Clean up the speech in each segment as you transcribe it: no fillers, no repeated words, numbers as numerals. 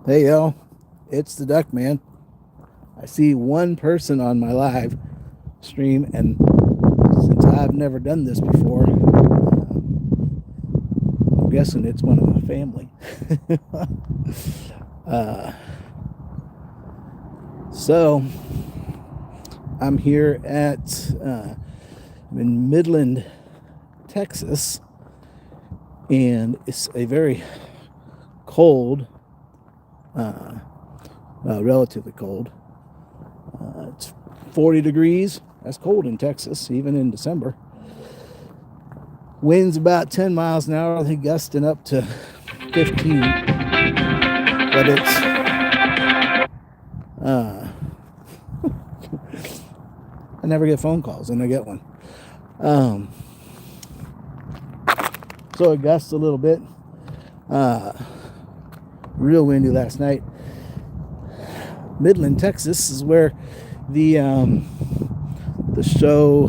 Hey yo, it's the Duck Man. I see one person on my live stream, and since I've never done this before, I'm guessing it's one of my family. uh, so I'm here at in Midland, Texas, and it's a very cold, relatively cold. It's 40 degrees. That's cold in Texas, even in December. Winds about 10 miles an hour. I think gusting up to 15. But it's I never get phone calls, and I get one. So it gusts a little bit. Real windy last night. Midland, Texas is where the show,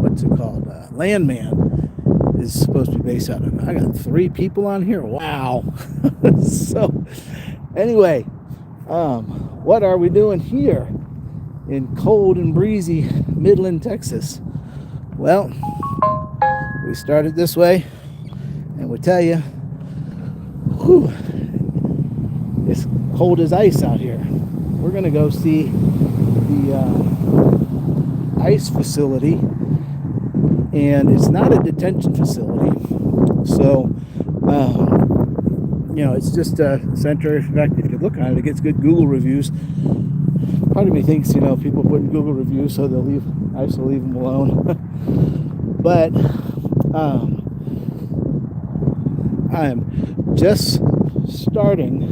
what's it called? Landman is supposed to be based out of. I got 3 people on here. Wow. So, anyway, what are we doing here in cold and breezy Midland, Texas? Well, we started this way, and we tell you, whew, it's cold as ice out here. We're gonna go see the ice facility, and it's not a detention facility, so it's just a center. In fact, if you look on it, it gets good Google reviews. Part of me thinks, people put in Google reviews so they'll leave ICE will leave them alone. But I'm just starting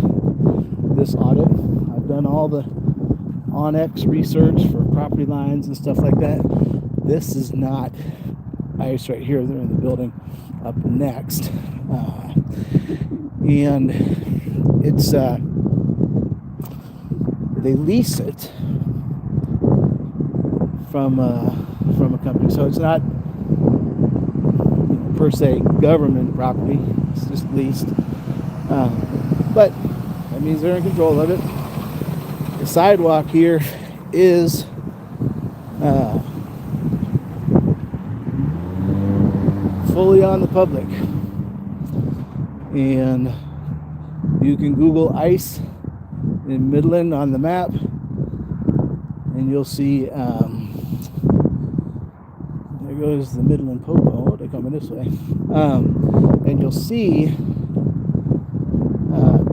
this audit. I've done all the Onyx research for property lines and stuff like that. This is not ICE right here. They're in the building up next. And it's they lease it from a company, so it's not per se government property. It's just leased, but that means they're in control of it. The sidewalk here is fully on the public, and you can Google ICE in Midland on the map, and you'll see there goes the Midland Popo. They're coming this way, and you'll see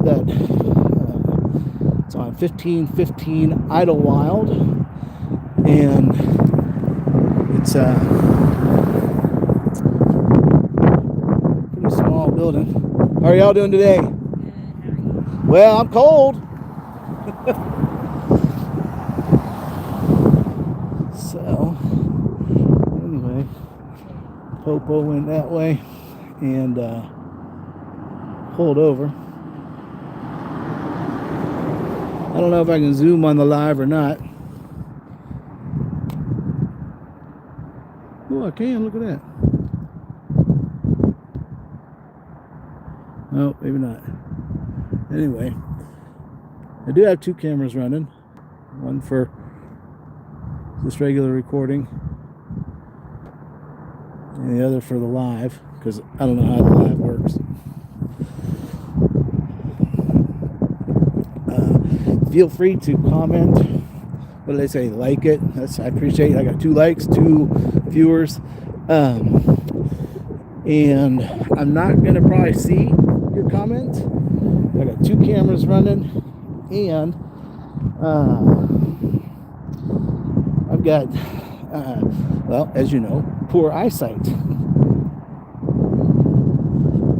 that it's on 1515 Idlewild, and it's a pretty small building. How are y'all doing today? Well, I'm cold. So, anyway, Popo went that way and pulled over. I don't know if I can zoom on the live or not. Oh, I can. Look at that. No, maybe not. Anyway, I do have 2 cameras running. One for this regular recording, and the other for the live, because I don't know how the live works. Feel free to comment. What do they say? Like it. I appreciate it. I got 2 likes, 2 viewers, and I'm not going to probably see your comment. I got 2 cameras running, and I've got, well, as you know, poor eyesight.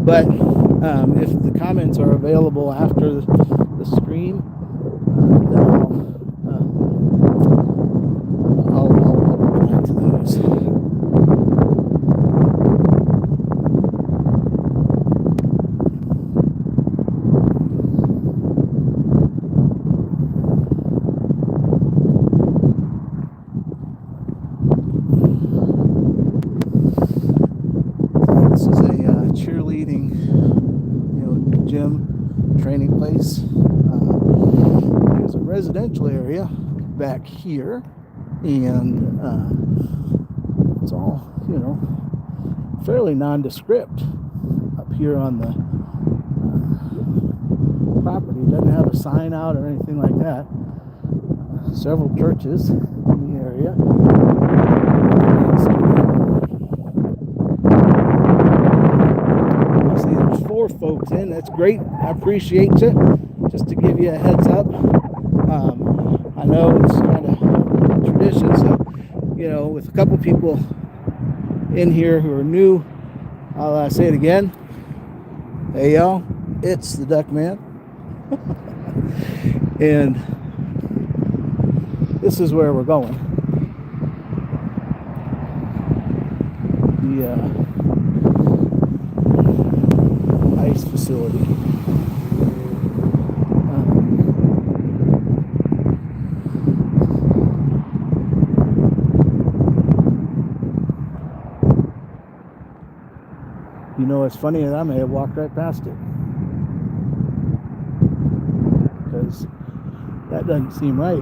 But if the comments are available after the stream, then I'll reply to those. This is a cheerleading training place. There's a residential area back here, and it's all, fairly nondescript up here on the property. It doesn't have a sign out or anything like that. Several churches in the area. See, there's 4 folks in. That's great. I appreciate you. Just to give you a heads up. I know it's kind of tradition, so with a couple people in here who are new, I'll say it again. Hey y'all, it's the Duck Man. And this is where we're going. The ice facility. It's funny that I may have walked right past it, because that doesn't seem right.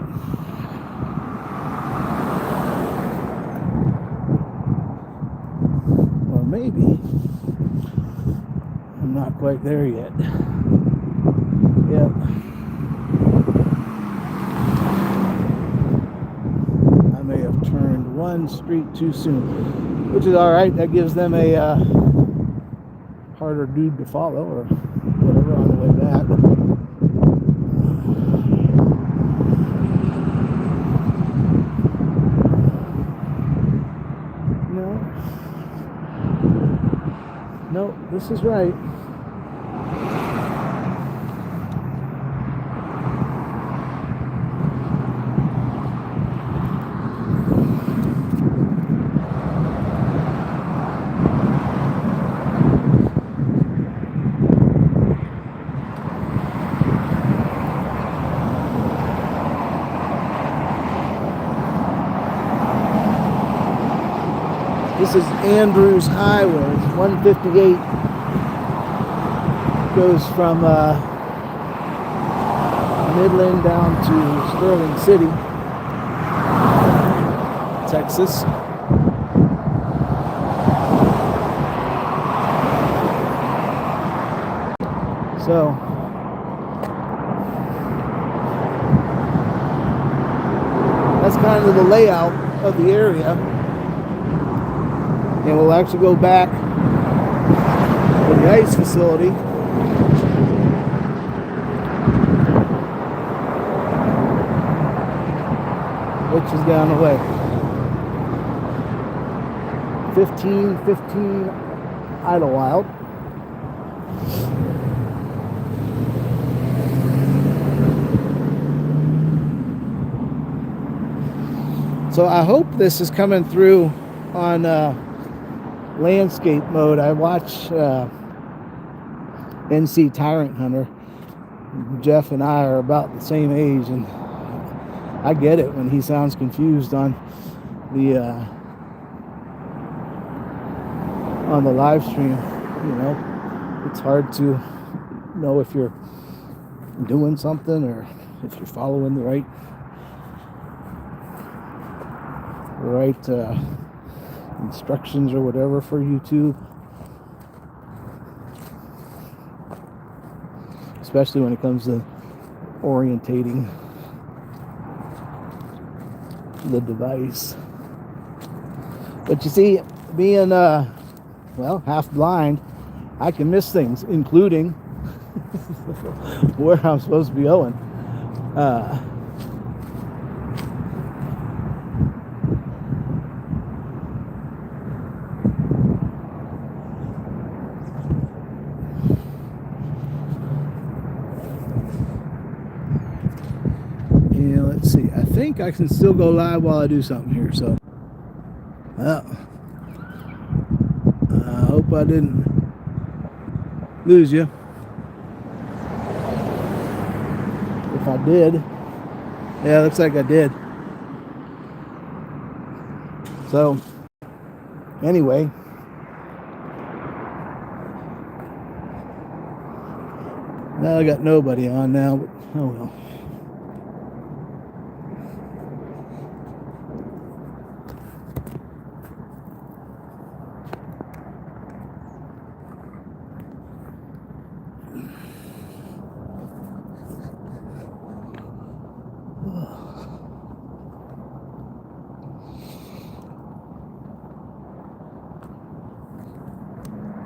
Or maybe I'm not quite there yet. Yep. I may have turned one street too soon, which is all right. That gives them a harder dude to follow or whatever on the way back. No, this is right. This is Andrews Highway. It's 158. Goes from Midland down to Sterling City, Texas. So that's kind of the layout of the area. And we'll actually go back to the ice facility. Which is down the way. 1515 Idlewild. So I hope this is coming through on landscape mode. I watch NC Tyrant Hunter. Jeff and I are about the same age, and I get it when he sounds confused on the live stream. It's hard to know if you're doing something or if you're following the right instructions or whatever for YouTube, especially when it comes to orientating the device. But you see, being half blind, I can miss things, including where I'm supposed to be going. Let's see. I think I can still go live while I do something here. So, I hope I didn't lose you. If I did, yeah, looks like I did. So, anyway, Now I got nobody on now, but oh well.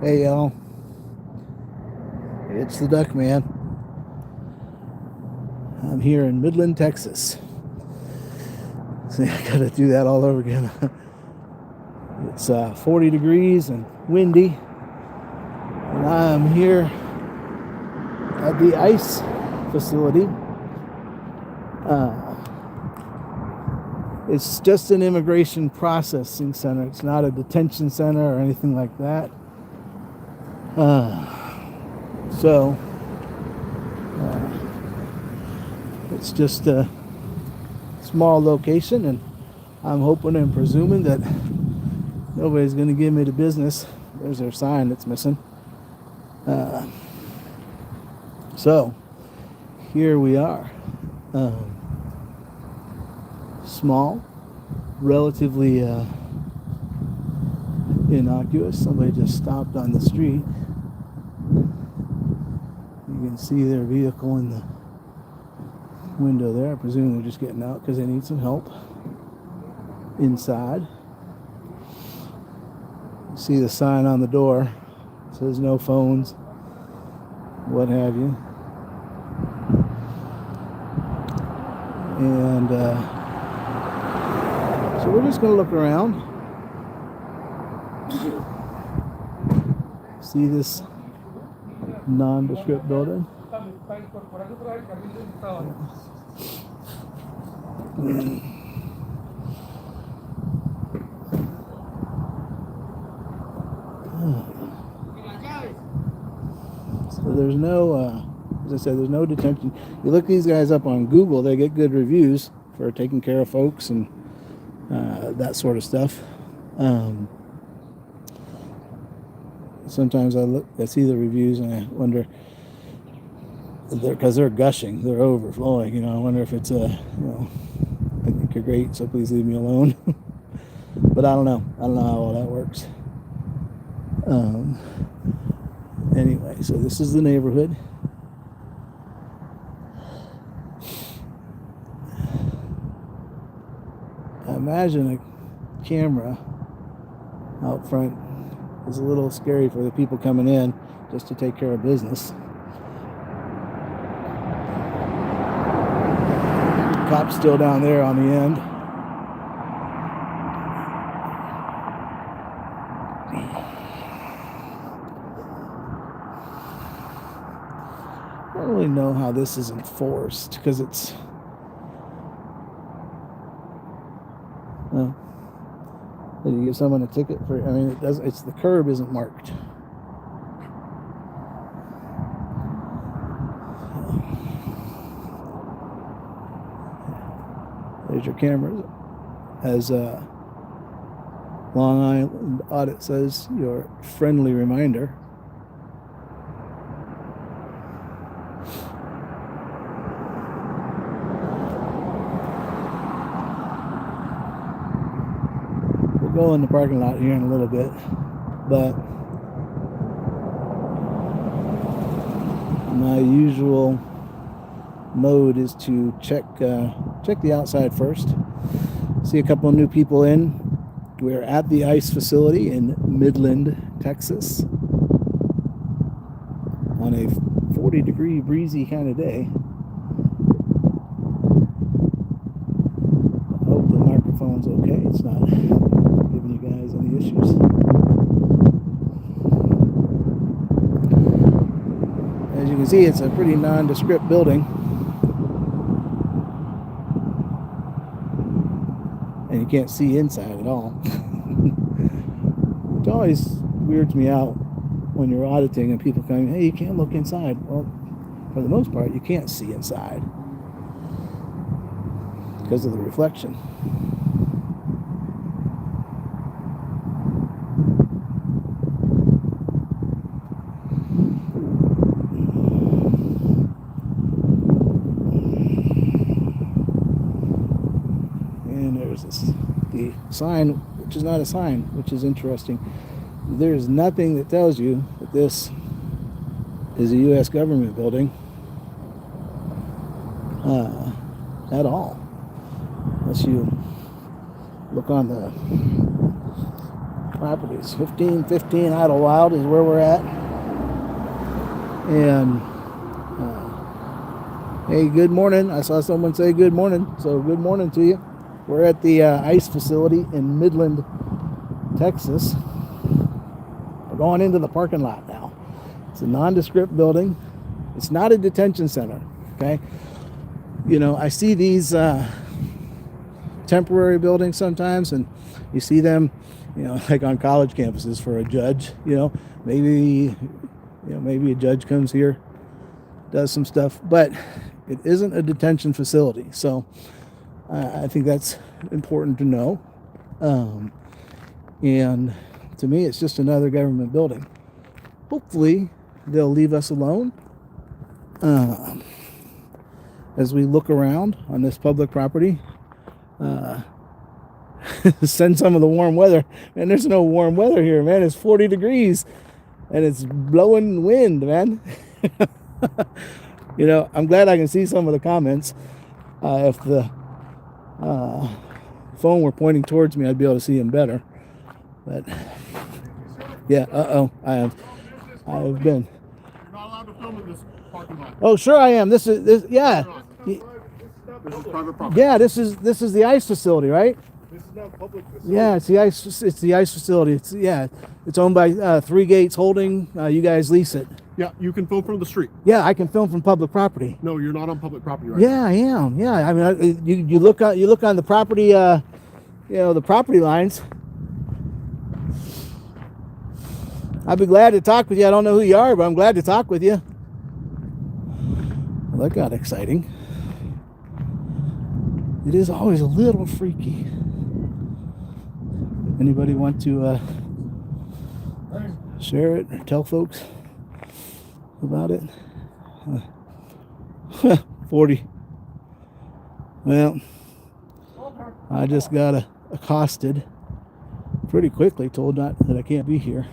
Hey y'all, it's the Duck Man. I'm here in Midland, Texas. See, I gotta do that all over again. It's 40 degrees and windy, and I'm here at the ICE facility. It's just an immigration processing center. It's not a detention center or anything like that. So it's just a small location, and I'm hoping and presuming that nobody's going to give me the business. There's their sign that's missing. So here we are. Small, relatively innocuous. Somebody just stopped on the street. You can see their vehicle in the window there. I presume they're just getting out because they need some help inside. You see the sign on the door. It says no phones, what have you. And so we're just going to look around. See this nondescript building? So there's no, as I said, there's no detention. You look these guys up on Google, they get good reviews for taking care of folks and that sort of stuff. Sometimes I see the reviews and I wonder, because they're gushing, they're overflowing. You know, I wonder if it's I think you're great, so please leave me alone. But I don't know how all that works. Anyway, so this is the neighborhood. I imagine a camera out front is a little scary for the people coming in just to take care of business. Cop's still down there on the end. I don't really know how this is enforced because it's did you give someone a ticket for? I mean, it does. It's the curb isn't marked. There's your cameras. As Long Island Audit says, your friendly reminder. We'll go in the parking lot here in a little bit, but my usual mode is to check the outside first. See a couple of new people in. We're at the ICE facility in Midland, Texas, on a 40-degree breezy kind of day. I hope the microphone's okay. It's not giving you guys any issues. As you can see, it's a pretty nondescript building. And you can't see inside at all. It always weirds me out when you're auditing and people come, hey, you can't look inside. Well, for the most part, you can't see inside because of the reflection. sign, which is not a sign, which is interesting. There's nothing that tells you that this is a U.S. government building at all, unless you look on the properties. 1515 Idlewild is where we're at. And hey, good morning. I saw someone say good morning, so good morning to you. We're at the ICE facility in Midland, Texas. We're going into the parking lot now. It's a nondescript building. It's not a detention center, okay? You know, I see these temporary buildings sometimes, and you see them, you know, like on college campuses for a judge. Maybe a judge comes here, does some stuff, but it isn't a detention facility. So I think that's important to know. And to me, it's just another government building. Hopefully, they'll leave us alone as we look around on this public property. Send some of the warm weather. Man, there's no warm weather here, man. It's 40 degrees and it's blowing wind, man. I'm glad I can see some of the comments. If the phone were pointing towards me, I'd be able to see them better. But yeah, I have been. You're not allowed to film in this parking lot. Oh, sure I am. This is yeah. This is private property. Yeah, this is the ICE facility, right? This is not public facility. Yeah, it's the ICE facility. It's owned by Three Gates Holding. You guys lease it. Yeah, you can film from the street. Yeah, I can film from public property. No, you're not on public property right Yeah, I am. Yeah, I mean, you look on the property, the property lines. I'd be glad to talk with you. I don't know who you are, but I'm glad to talk with you. Well, that got exciting. It is always a little freaky. Anybody want to share it or tell folks about it? 40. Well, I just got accosted pretty quickly, told that I can't be here.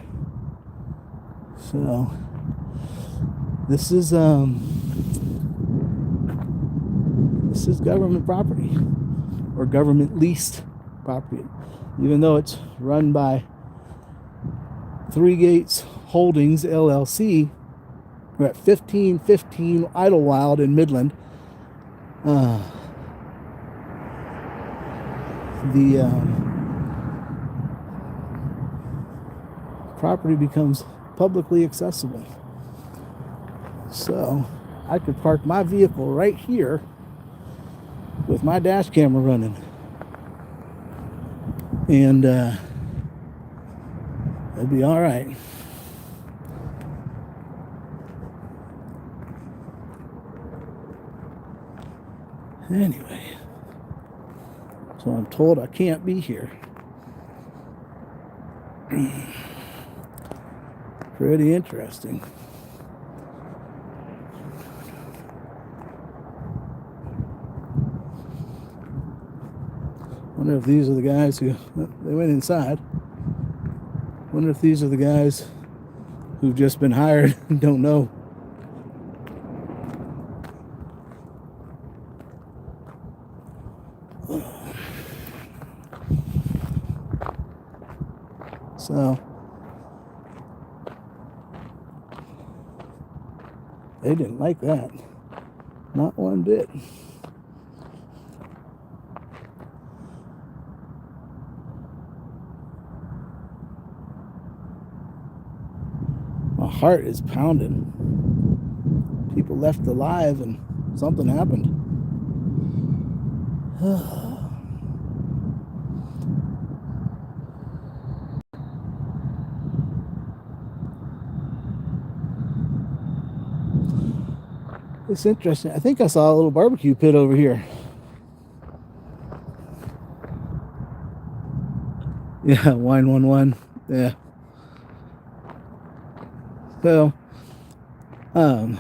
So this is government property or government leased property, even though it's run by Three Gates Holdings LLC. We're at 1515 Idlewild in Midland. The property becomes publicly accessible. So I could park my vehicle right here with my dash camera running. And it'd be all right. Anyway, so I'm told I can't be here. Pretty interesting. Wonder if these are the guys who they went inside. Wonder if these are the guys who've just been hired and don't know. So they didn't like that. Not one bit. My heart is pounding. People left alive and something happened. It's interesting. I think I saw a little barbecue pit over here. Yeah, wine 1-1. Yeah. So, I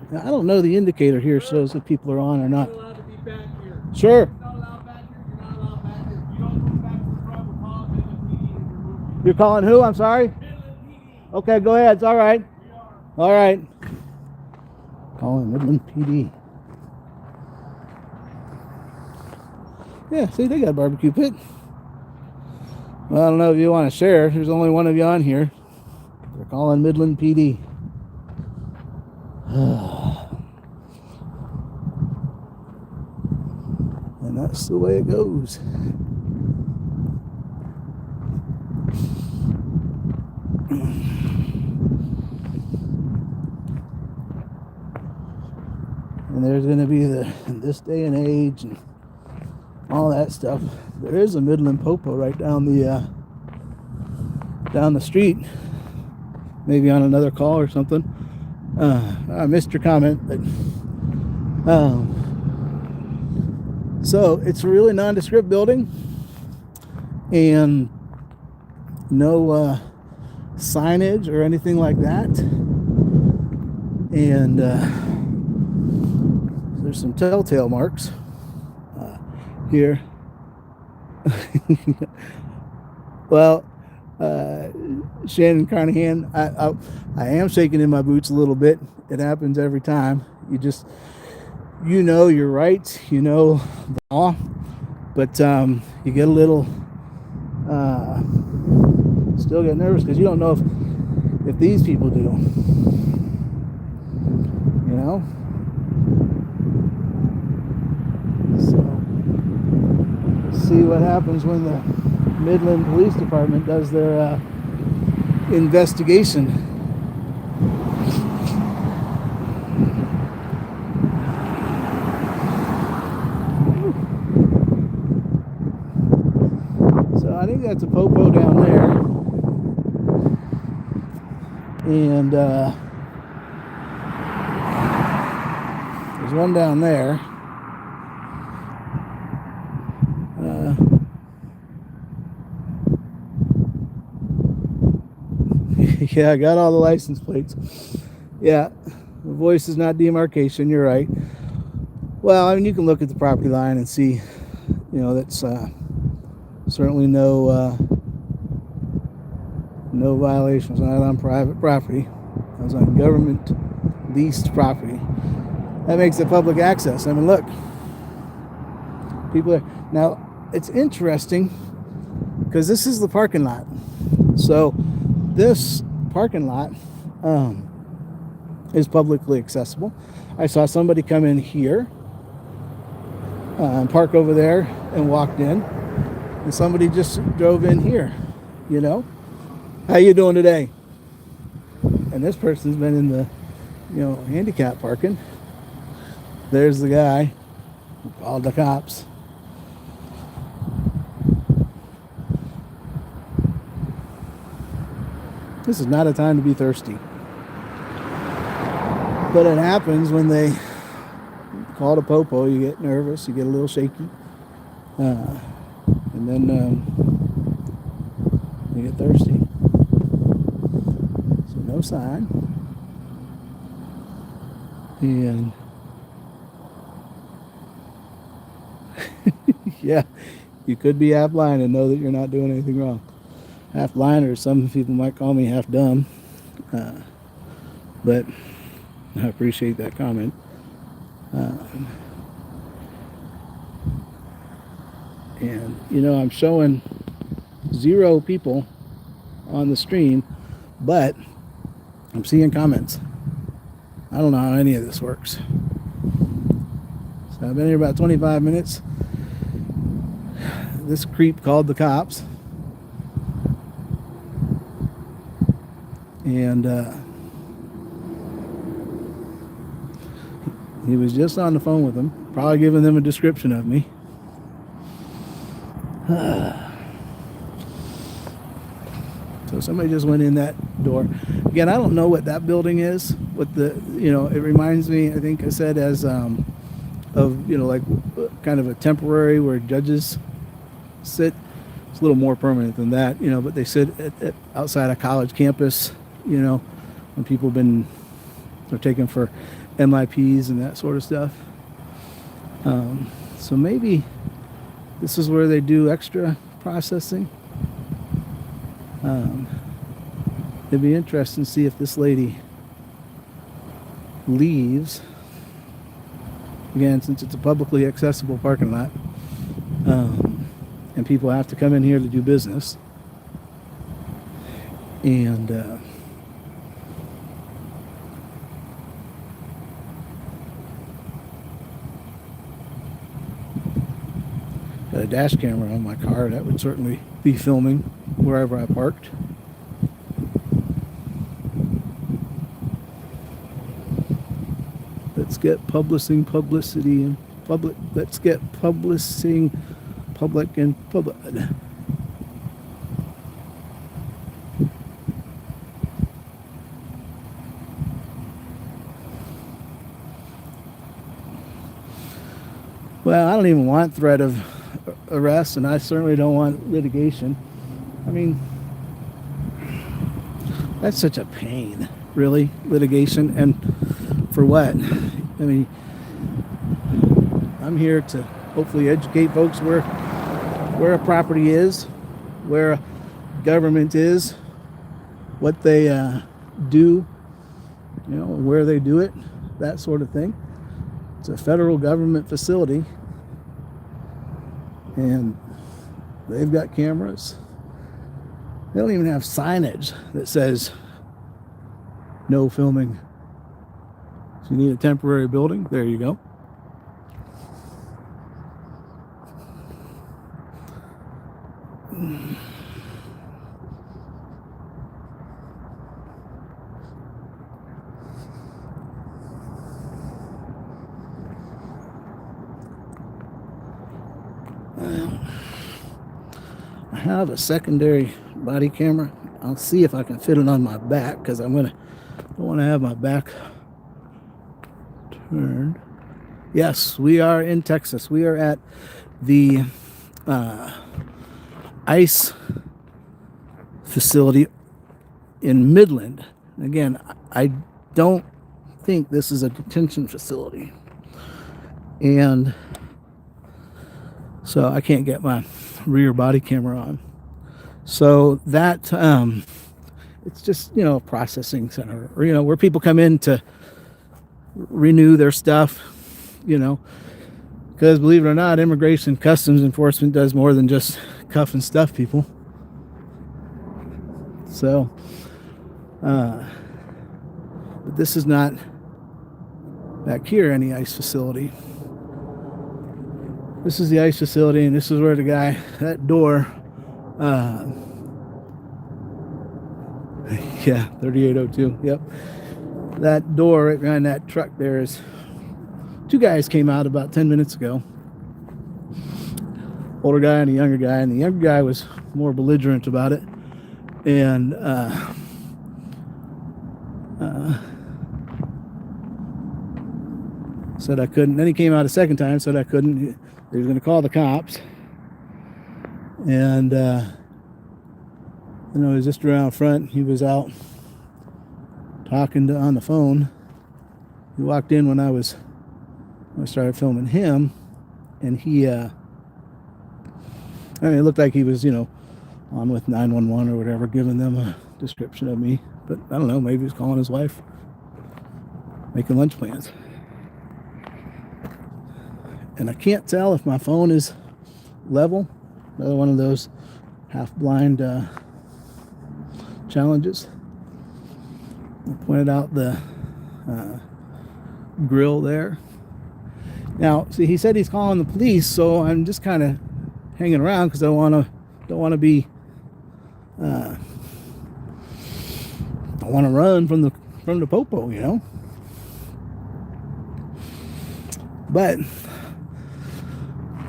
don't know, the indicator here shows if people are on or not. You're allowed to be back here. Sure. You're not allowed back here. You're not allowed back here. You don't come back to the You're calling who? I'm sorry? Okay, go ahead. It's all right. All right. Calling Midland PD. Yeah, see, they got a barbecue pit. Well, I don't know if you want to share. There's only one of you on here. They're calling Midland PD. And that's the way it goes. And there's going to be this day and age and all that stuff. There is a Midland Popo right down the street. Maybe on another call or something. I missed your comment, but so it's a really nondescript building and no signage or anything like that. And there's some telltale marks here. Well, Shannon Carnahan, I am shaking in my boots a little bit. It happens every time. You know your rights, you know the law, but you get a little still get nervous because you don't know if these people do, you know. So let's see what happens when the Midland Police Department does their investigation. So I think that's a Popo down there, and there's one down there. Yeah, I got all the license plates. Yeah, the voice is not demarcation. You're right. Well, I mean, you can look at the property line and see, you know, that's certainly no violations. Not on private property. It was on government leased property. That makes it public access. I mean, look, people are now. It's interesting because this is the parking lot. So this parking lot is publicly accessible. I saw somebody come in here and park over there and walked in, and somebody just drove in here. You know, how you doing today? And this person's been in the, you know, handicap parking. There's the guy who called the cops. This is not a time to be thirsty. But it happens when they call a Popo. You get nervous, you get a little shaky. And then you get thirsty. So no sign. And yeah, you could be half blind and know that you're not doing anything wrong. Half blind, or some people might call me half dumb, but I appreciate that comment. And you know, I'm showing 0 people on the stream, but I'm seeing comments. I don't know how any of this works. So I've been here about 25 minutes. This creep called the cops. And he was just on the phone with them, probably giving them a description of me. So somebody just went in that door. Again, I don't know what that building is. What the, you know, it reminds me, I think I said, as of, you know, like kind of a temporary where judges sit. It's a little more permanent than that, you know, but they sit at outside a college campus, you know, when people they're taken for MIPs and that sort of stuff. So maybe this is where they do extra processing. It'd be interesting to see if this lady leaves. Again, since it's a publicly accessible parking lot, and people have to come in here to do business. And got a dash camera on my car that would certainly be filming wherever I parked. Let's get publicity and public. Let's get publishing public and public. Well, I don't even want threat of arrest, and I certainly don't want litigation. I mean, that's such a pain, really, litigation, and for what? I mean, I'm here to hopefully educate folks where a property is, where government is, what they do, you know, where they do it, that sort of thing. It's a federal government facility, and they've got cameras. They don't even have signage that says no filming. If you need a temporary building, there you go. I have a secondary body camera. I'll see if I can fit it on my back, because don't want to have my back turned. Yes, we are in Texas. We are at the ICE facility in Midland. Again, I don't think this is a detention facility, and so I can't get my rear body camera on. So that it's just, you know, a processing center, or, you know, where people come in to renew their stuff, you know, because believe it or not, immigration customs enforcement does more than just cuff and stuff people. So but this is not back here any ICE facility. This is the ICE facility, and this is where the guy, that door, yeah, 3802, yep. That door right behind that truck there is, two guys came out about 10 minutes ago. Older guy and a younger guy, and the younger guy was more belligerent about it. And said I couldn't. Then he came out a second time, said I couldn't. He was going to call the cops. And you know, he was just around front. He was out talking on the phone. He walked in when I started filming him, and he I mean, it looked like he was, you know, on with 911 or whatever, giving them a description of me. But I don't know, maybe he was calling his wife, making lunch plans. And I can't tell if my phone is level. Another one of those half-blind challenges. I pointed out the grill there. Now, see, he said he's calling the police, so I'm just kind of hanging around because I don't want to be. I want to run from the popo, you know. But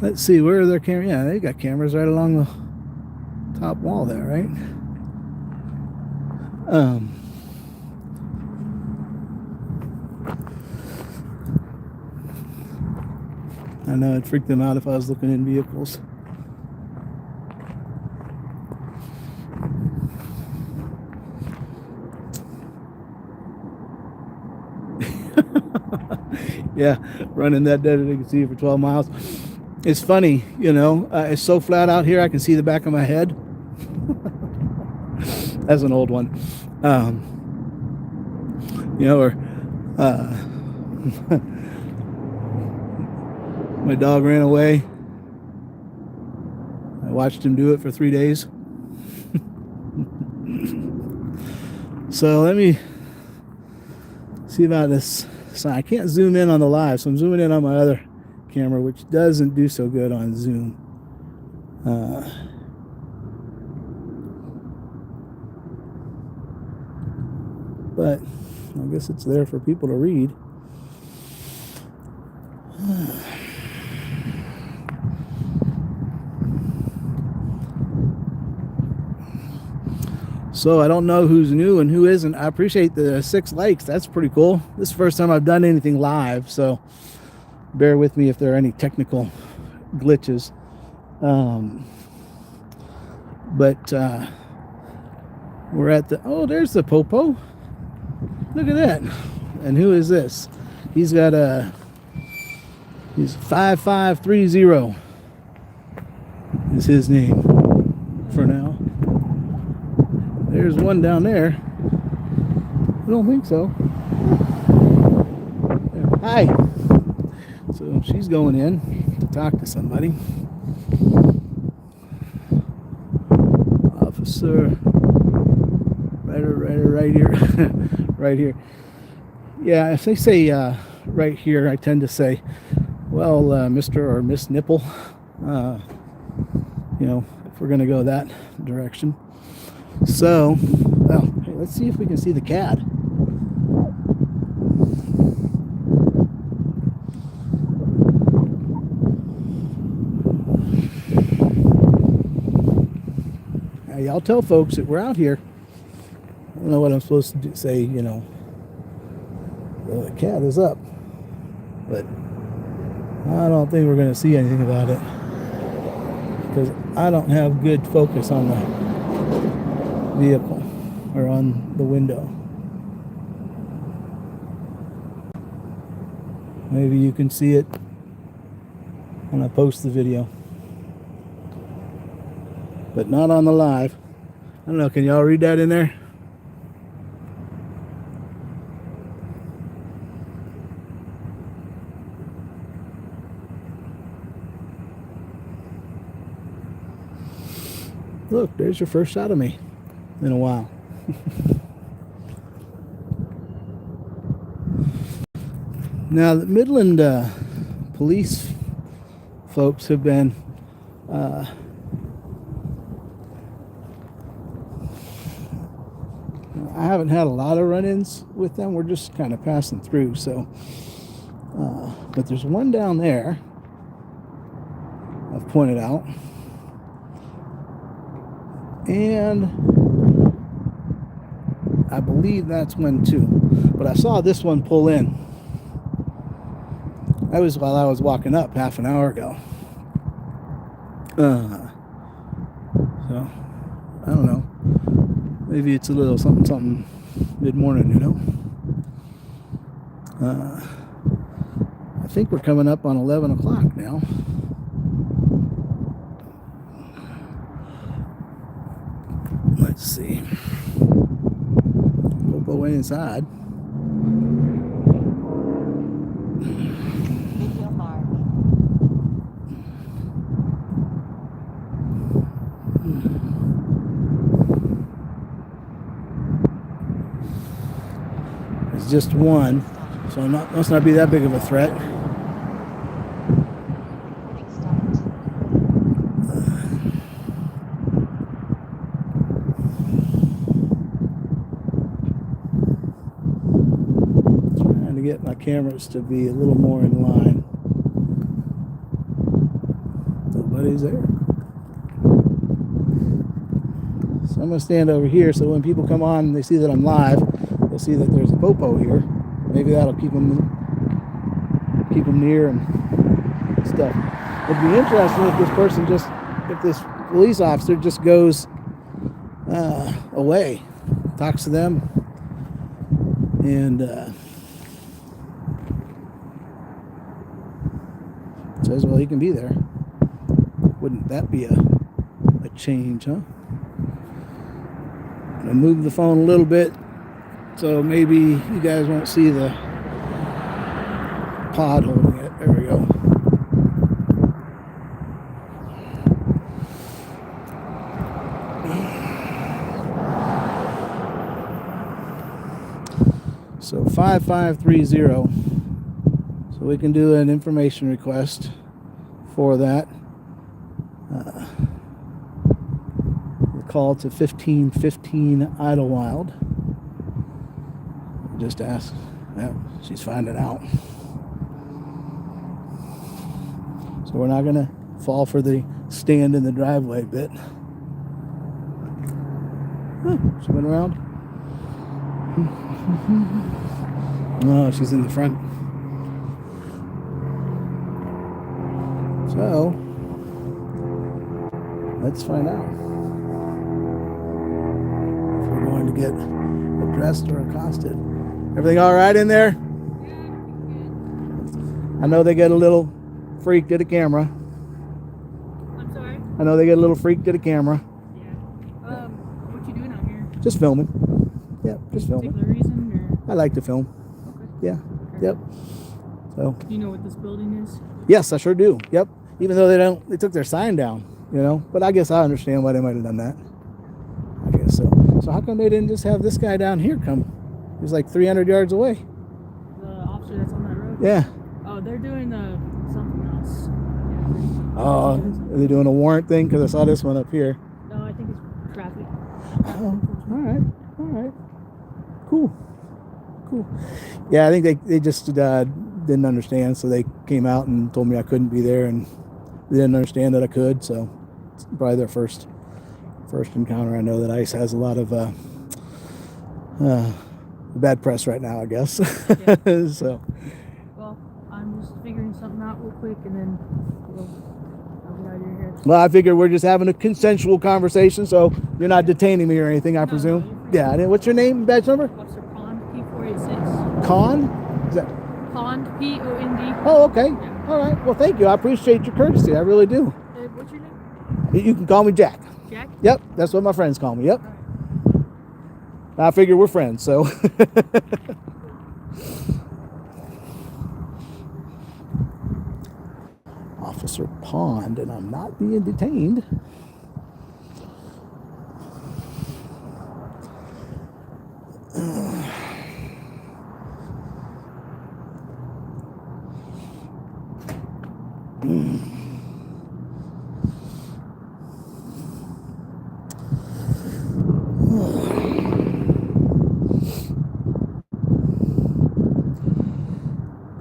let's see, where are their cameras? Yeah, they got cameras right along the top wall there, right? I know it'd freak them out if I was looking in vehicles. Yeah, running that dead, I can see it for 12 miles. It's funny, you know, it's so flat out here I can see the back of my head. That's an old one. Or my dog ran away. I watched him do it for 3 days. So let me see about this. So I can't zoom in on the live, so I'm zooming in on my other camera, which doesn't do so good on Zoom. But I guess it's there for people to read. So I don't know who's new and who isn't. I appreciate the 6 likes. That's pretty cool. This is the first time I've done anything live, so bear with me if there are any technical glitches. But we're at the, oh, there's the Popo. Look at that. And who is this? He's got he's 5530 is his name for now. There's one down there. I don't think so. Hi. So she's going in to talk to somebody. Officer. Right here. Right here. Yeah, if they say right here, I tend to say, well, Mr. or Miss Nipple. If we're going to go that direction. So, well, hey, let's see if we can see the cat. Now, y'all tell folks that we're out here. I don't know what I'm supposed to say, the cat is up. But I don't think we're going to see anything about it. Because I don't have good focus on the vehicle or on the window. Maybe you can see it when I post the video, but not on the live. I don't know, can y'all read that in there? Look, there's your first shot of me in a while. Now, the Midland police folks have been I haven't had a lot of run-ins with them. We're just kind of passing through. So, but there's one down there I've pointed out. And I believe that's one too. But I saw this one pull in. That was while I was walking up half an hour ago. So, I don't know. Maybe it's a little something mid-morning, I think we're coming up on 11 o'clock now. Let's see. Popo went inside. Video mark. It's just one, so must not be that big of a threat. Get my cameras to be a little more in line. Nobody's there. So I'm going to stand over here so when people come on and they see that I'm live, they'll see that there's a Popo here. Maybe that'll keep them near and stuff. It'd be interesting if this police officer just goes away, talks to them, and says, well, he can be there. Wouldn't that be a change, huh? I'm gonna move the phone a little bit so maybe you guys won't see the pod holding it. There we go. So 5530. So we can do an information request for that. The call to 1515 Idlewild. Just ask. Yeah, she's finding out. So we're not gonna fall for the stand in the driveway bit. Oh, she went around. No, she's in the front. So let's find out if we're going to get addressed or accosted. Everything all right in there? I know they get a little freaked at the camera. I'm sorry? I know they get a little freaked at the camera. Yeah. What you doing out here? Just filming. Yeah, just filming. Particular reason or? I like to film. Okay. Yeah. Yep. So. Do you know what this building is? Yes, I sure do. Yep. Even though they took their sign down, you know. But I guess I understand why they might have done that. I guess so. So how come they didn't just have this guy down here come? He was like 300 yards away. The officer that's on that road? Yeah. Oh, they're doing something else. Oh, are they doing a warrant thing? Because I saw this one up here. No, I think it's traffic. Oh, all right. All right. Cool. Cool. Yeah, I think they just didn't understand, so they came out and told me I couldn't be there, and they didn't understand that I could. So it's probably their first encounter. I know that ICE has a lot of bad press right now, I guess. Yeah. So. Well, I'm just figuring something out real quick, and then I'll get out of your hair. Well, I figure we're just having a consensual conversation, so you're not detaining me or anything, I presume. No, Yeah. And what's your name, badge number? Officer Pond, P486. Con? Is that? Pond, P-O-N-D. Oh, okay. Yeah. All right. Well, thank you. I appreciate your courtesy. I really do. What's your name? You can call me Jack. Jack? Yep. That's what my friends call me. Yep. All right. I figure we're friends, so. Officer Pond, and I'm not being detained.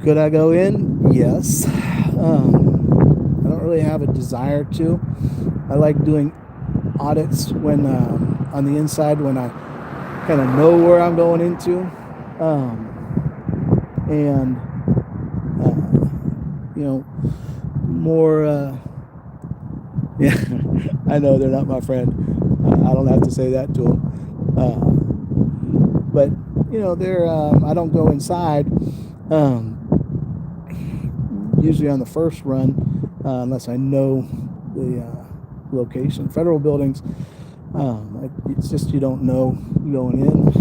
Could I go in? Yes. I don't really have a desire to. I like doing audits when on the inside when I kind of know where I'm going into, and you know, more. Yeah, I know they're not my friend. I don't have to say that to them. But you know, they're. I don't go inside. Usually on the first run, unless I know the location. Federal buildings, it's just you don't know going in.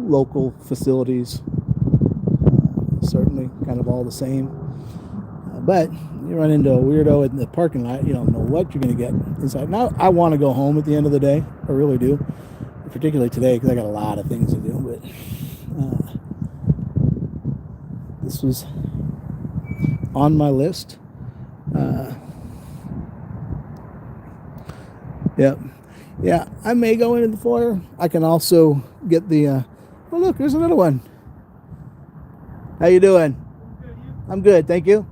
Local facilities, certainly kind of all the same. But you run into a weirdo in the parking lot, you don't know what you're going to get inside. Now, I want to go home at the end of the day. I really do. Particularly today because I got a lot of things to do. But this was on my list. Yep. Yeah, I may go into the foyer. I can also get the... oh, look, there's another one. How you doing? I'm good, thank you.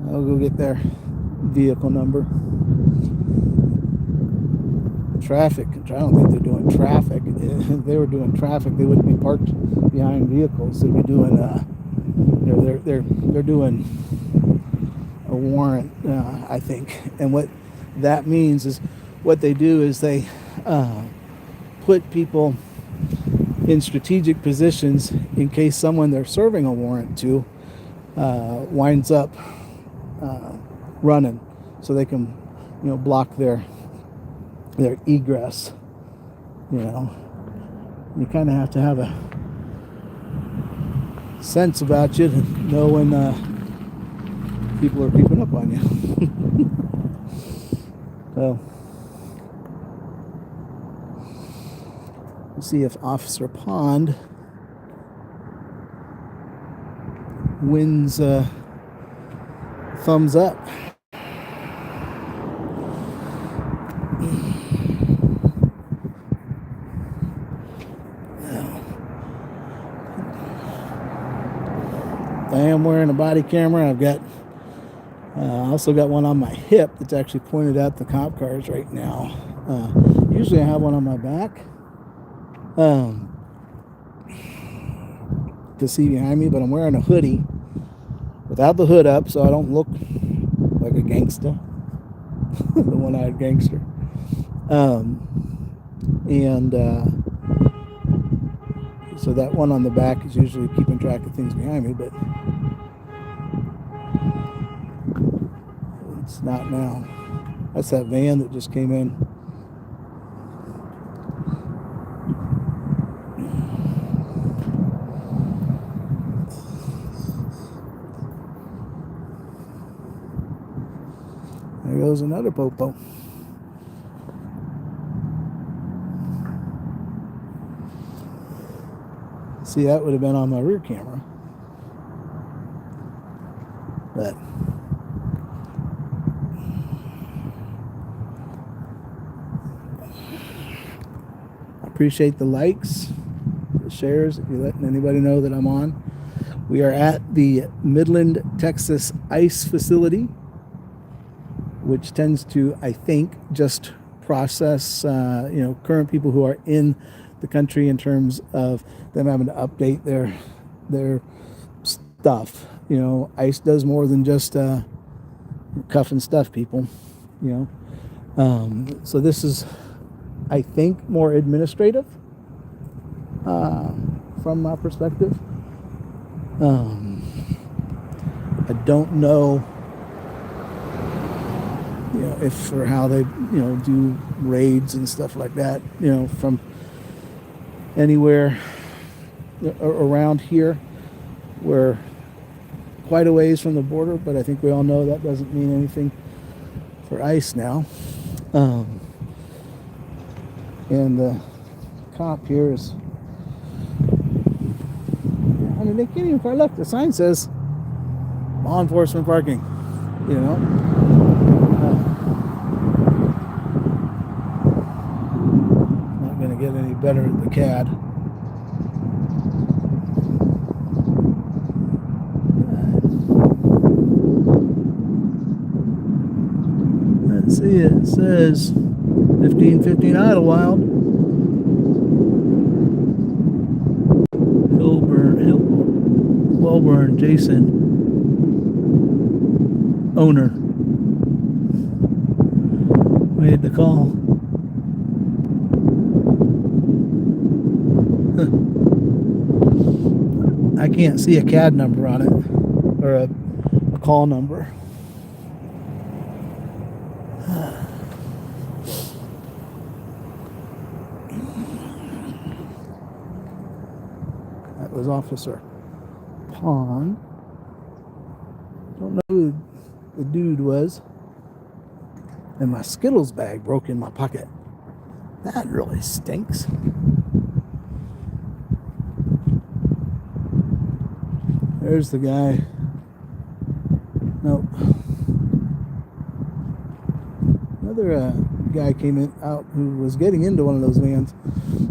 I'll go get their vehicle number. Traffic. I don't think they're doing traffic. If they were doing traffic, they wouldn't be parked behind vehicles. They'd be doing... they're doing a warrant, I think. And what that means is what they do is they put people in strategic positions in case someone they're serving a warrant to winds up running, so they can block their their egress. You know, you kind of have to have a sense about you to know when people are creeping up on you. So, we'll see if Officer Pond wins thumbs up. I am wearing a body camera. I've got also got one on my hip that's actually pointed at the cop cars right now. Usually I have one on my back to see behind me, but I'm wearing a hoodie without the hood up, so I don't look like a gangster, the one-eyed gangster. So that one on the back is usually keeping track of things behind me, but it's not now. That's that van that just came in. There goes another popo. See, that would have been on my rear camera. But I appreciate the likes, the shares, if you're letting anybody know that I'm on. We are at the Midland, Texas ICE facility, which tends to, I think, just process current people who are in the country in terms of them having to update their stuff. You know, ICE does more than just cuff and stuff people, you know. So this is, I think, more administrative from my perspective. I don't know, you know, if or how they, do raids and stuff like that, from anywhere around here. We're quite a ways from the border, but I think we all know that doesn't mean anything for ICE now. And the cop here is, I mean, they can't even park. Look, the sign says law enforcement parking, Not going to get any better at the CAD. Let's see, it says 1515 Idlewild. Wellburn, Jason, owner, made the call. I can't see a CAD number on it, or a call number. That was Officer Pond. Don't know who the dude was. And my Skittles bag broke in my pocket. That really stinks. There's the guy. Nope. Another guy came out who was getting into one of those vans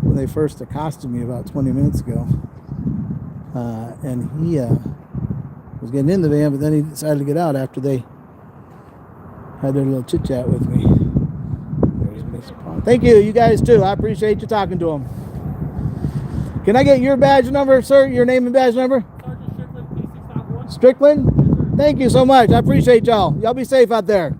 when they first accosted me about 20 minutes ago. And he was getting in the van, but then he decided to get out after they had their little chit chat with me. There's Mr. Pond. Thank you, you guys too. I appreciate you talking to him. Can I get your badge number, sir? Your name and badge number? Sergeant Strickland, P651. Strickland? Thank you so much. I appreciate y'all. Y'all be safe out there.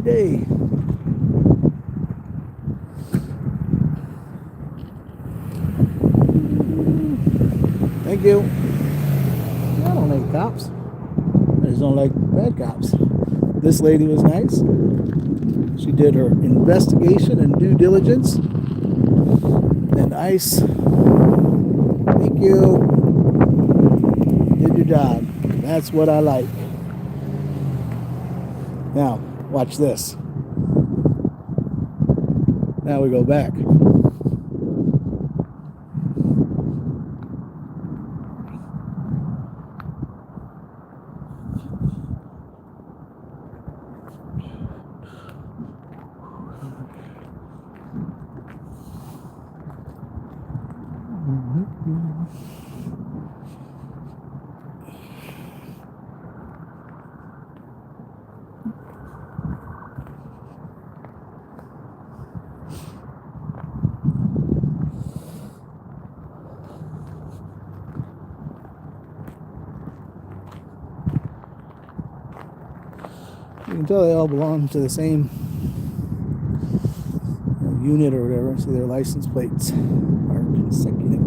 Day. Thank you. I don't hate cops. I just don't like bad cops. This lady was nice. She did her investigation and due diligence. And ICE, thank you. Did your job. That's what I like. Now, watch this. Now we go back. You can tell they all belong to the same unit or whatever, so their license plates are consecutive.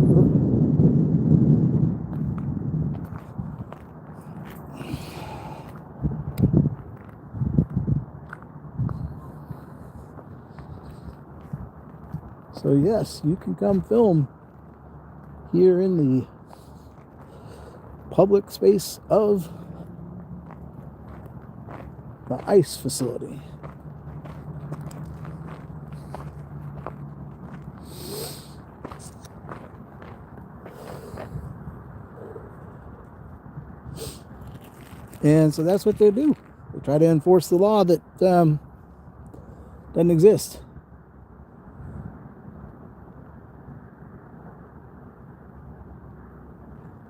So yes, you can come film here in the public space of the ICE facility. And so that's what they do. They try to enforce the law that doesn't exist.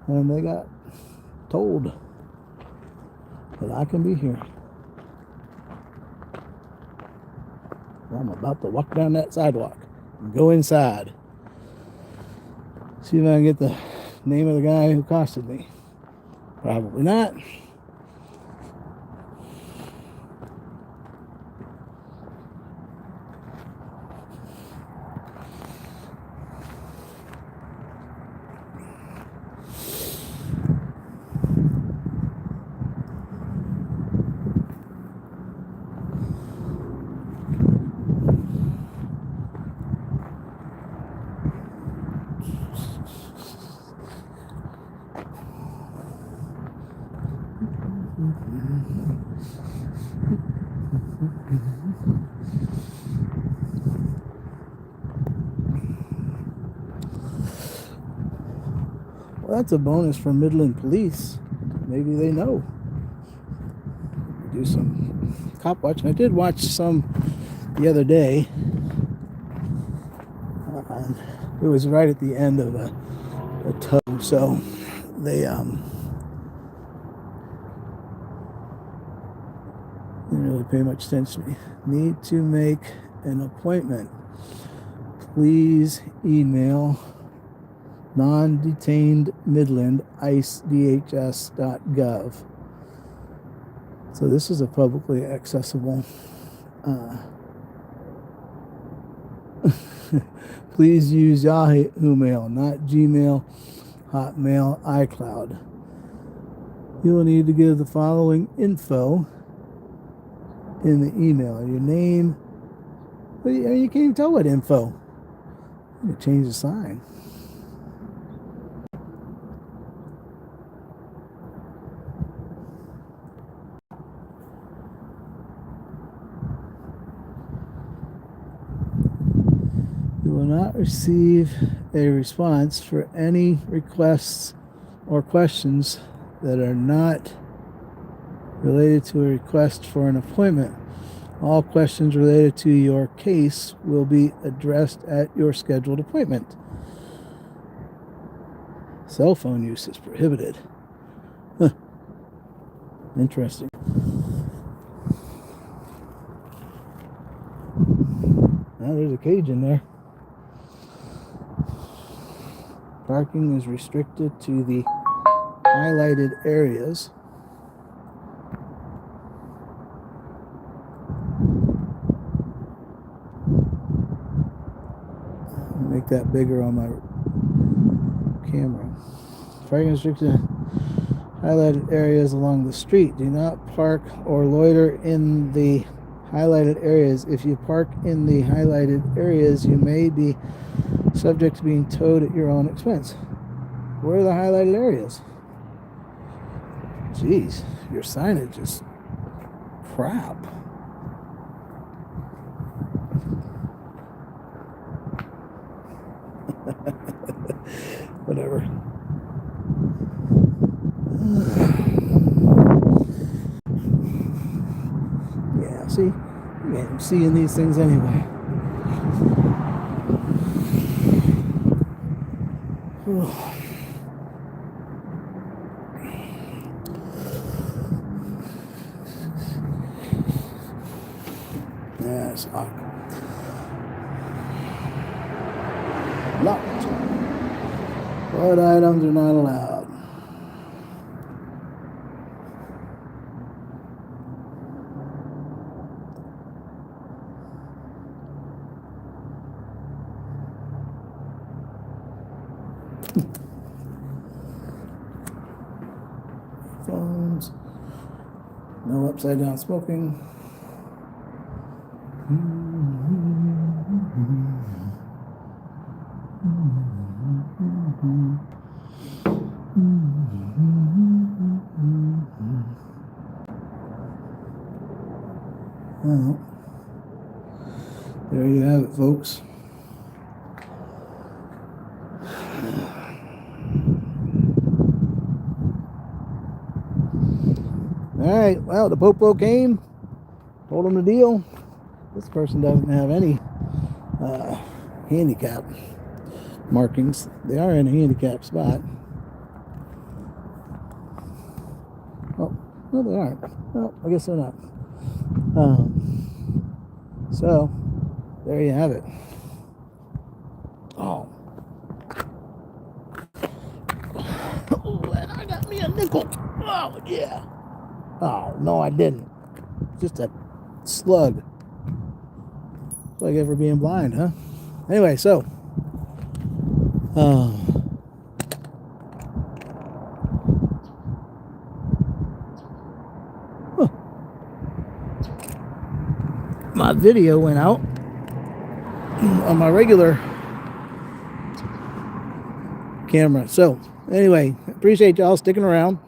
And they got told that I can be here. I'm about to walk down that sidewalk and go inside. See if I can get the name of the guy who accosted me. Probably not. Well, that's a bonus for Midland Police. Maybe they know. Do some cop watching. I did watch some the other day. It was right at the end of a tow, so they didn't really pay much attention to me. Need to make an appointment. Please email non-detained Midland icedhs.gov. So this is a publicly accessible. Please use Yahoo Mail, not Gmail, Hotmail, iCloud. You will need to give the following info in the email. Your name. You can't even tell what info. You can change the sign. You will not receive a response for any requests or questions that are not related to a request for an appointment. All questions related to your case will be addressed at your scheduled appointment. Cell phone use is prohibited. Huh. Interesting. Now there's a cage in there. Parking is restricted to the highlighted areas. Make that bigger on my camera. Parking restricted highlighted areas along the street. Do not park or loiter in the highlighted areas. If you park in the highlighted areas, you may be subject to being towed at your own expense. Where are the highlighted areas? Jeez, your signage is crap. Whatever. Yeah, see? Yeah, I'm seeing these things anyway. That's locked. Locked. What items are not allowed? Phones. No upside down smoking. Well, there you have it, folks. All right, well, the Popo came, told him the deal. This person doesn't have any handicap markings. They are in a handicap spot. Oh, no, they aren't. No, I guess they're not. So, there you have it. Oh. Oh, and I got me a nickel. Oh, yeah. Oh, no, I didn't. Just a slug. It's like ever being blind, huh? Anyway, so. My video went out on my regular camera. So, anyway, appreciate y'all sticking around.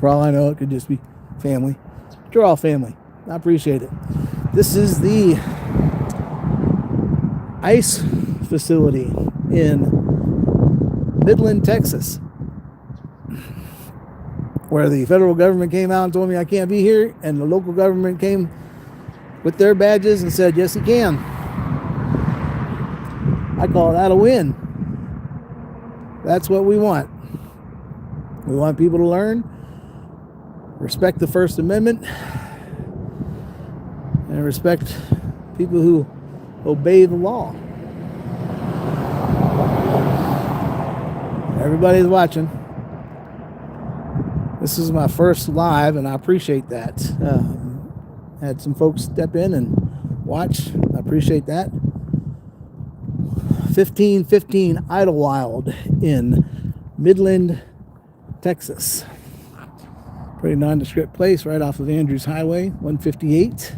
For all I know, it could just be family. But you're all family. I appreciate it. This is the ICE facility in Midland, Texas, where the federal government came out and told me I can't be here, and the local government came with their badges and said, yes, you can. I call that a win. That's what we want. We want people to learn, respect the First Amendment, and respect people who obey the law. Everybody's watching. This is my first live, and I appreciate that. Had some folks step in and watch. I appreciate that. 1515 Idlewild in Midland, Texas. Pretty nondescript place right off of Andrews Highway 158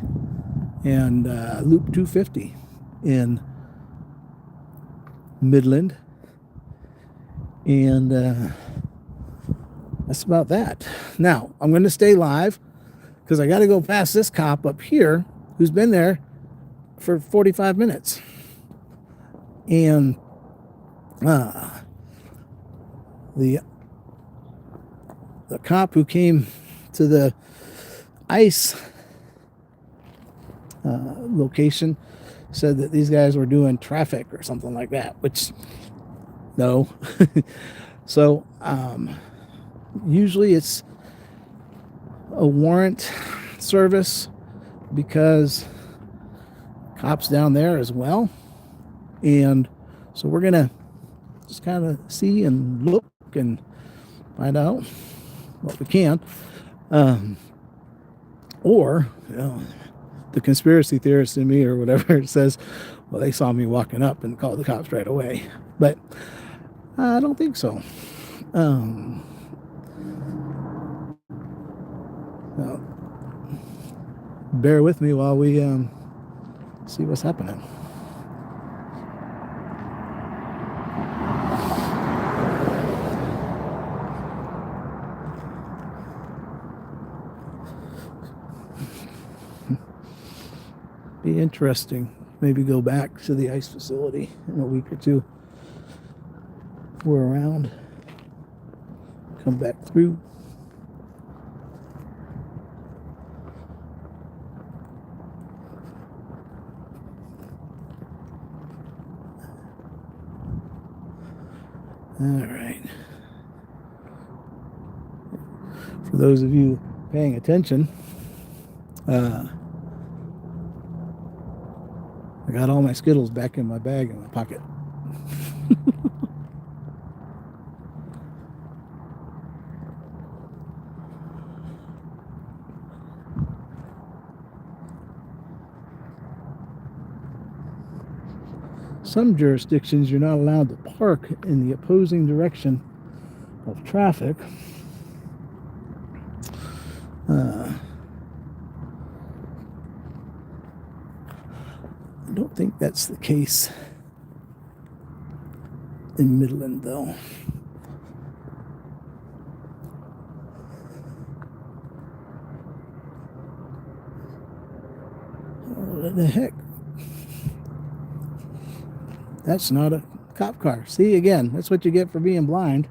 and Loop 250 in Midland. And that's about that. Now, I'm going to stay live because I got to go past this cop up here who's been there for 45 minutes. And the cop who came to the ICE location said that these guys were doing traffic or something like that, which no. So usually it's a warrant service because cops down there as well. And so we're going to just kind of see and look and find out what we can. Or, you know, the conspiracy theorist in me or whatever says, well, they saw me walking up and called the cops right away. But I don't think so. Well, bear with me while we see what's happening. Be interesting. Maybe go back to the ice facility in a week or two. If we're around. Come back through. All right. For those of you paying attention, I got all my Skittles back in my bag in my pocket. Some jurisdictions you're not allowed to park in the opposing direction of traffic. I don't think that's the case in Midland, though. What the heck? That's not a cop car. See, again, that's what you get for being blind.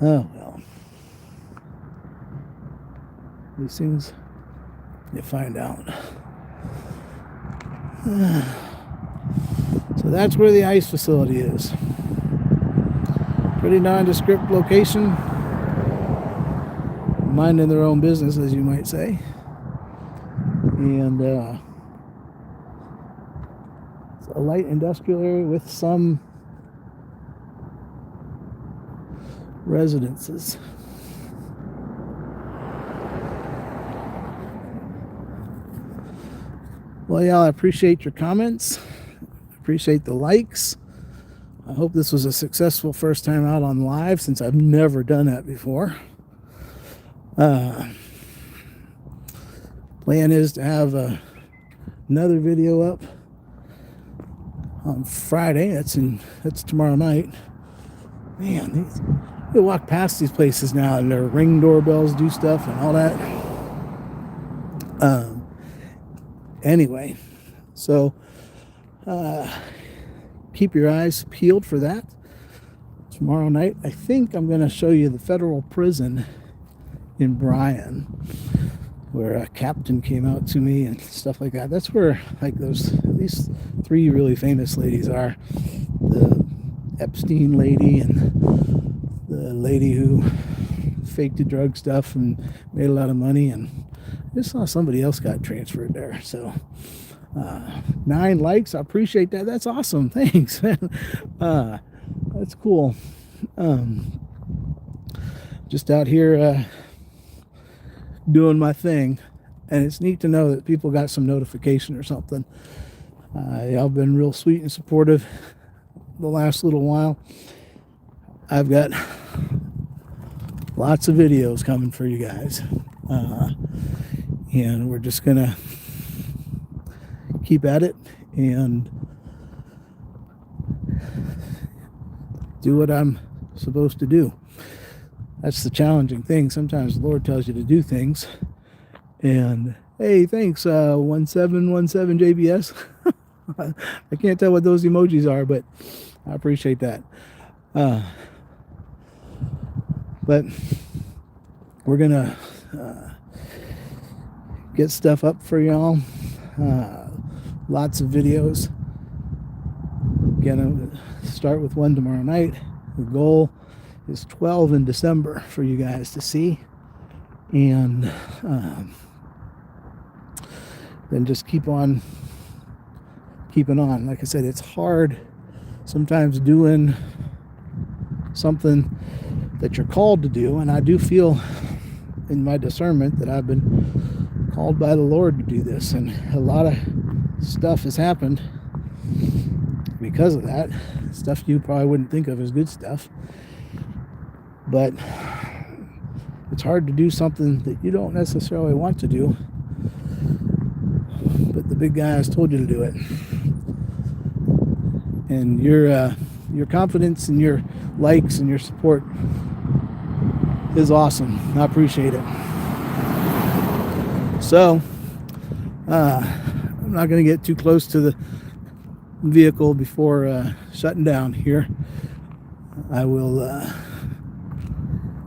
Oh, well. These things, you find out. So that's where the ice facility is. Pretty nondescript location. Minding their own business, as you might say. And it's a light industrial area with some residences. Well, y'all, I appreciate your comments. Appreciate the likes. I hope this was a successful first time out on live, since I've never done that before. Plan is to have another video up on Friday. That's tomorrow night. Man, you walk past these places now and their ring doorbells do stuff and all that. Anyway, so keep your eyes peeled for that. Tomorrow night, I think I'm going to show you the federal prison in Bryan, where a captain came out to me and stuff like that. That's where, like, these three really famous ladies are. The Epstein lady and the lady who faked the drug stuff and made a lot of money, and I just saw somebody else got transferred there. So 9 likes, I appreciate that. That's awesome. Thanks. That's cool. Just out here doing my thing, and it's neat to know that people got some notification or something. Y'all been real sweet and supportive the last little while. I've got lots of videos coming for you guys, and we're just gonna keep at it and do what I'm supposed to do. That's the challenging thing. Sometimes the Lord tells you to do things, and hey, thanks 1717 JBS. I can't tell what those emojis are, but I appreciate that. But we're gonna get stuff up for y'all. Lots of videos. Again, I'm gonna start with one tomorrow night. The goal is 12 in December for you guys to see, and then just keep on keeping on. Like I said, it's hard sometimes doing something that you're called to do, and I do feel in my discernment that I've been called by the Lord to do this, and a lot of stuff has happened, because of that. Stuff you probably wouldn't think of as good stuff. But it's hard to do something that you don't necessarily want to do, but the big guy has told you to do it. And your confidence and your likes and your support is awesome. I appreciate it. So I'm not going to get too close to the vehicle before shutting down here. I will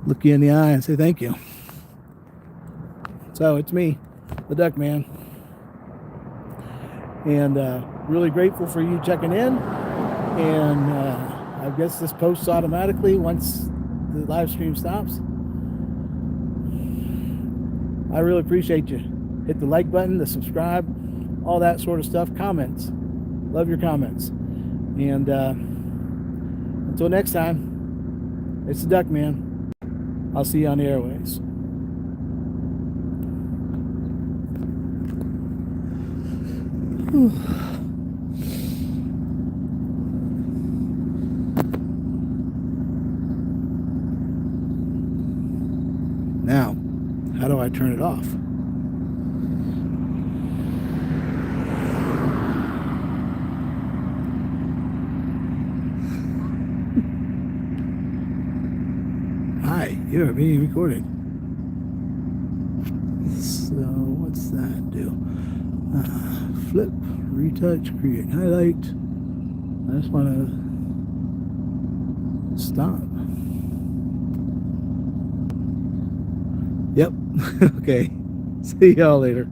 look you in the eye and say thank you. So it's me, the Duck Man, and really grateful for you checking in. And I guess this posts automatically once the live stream stops. I really appreciate you. Hit the like button, the subscribe, all that sort of stuff. Comments. Love your comments. And until next time, it's the Duck Man. I'll see you on the airways. Now, how do I turn it off? Hi, you are being recorded. So, what's that do? Flip, retouch, create highlight. I just want to stop. Yep. Okay. See y'all later.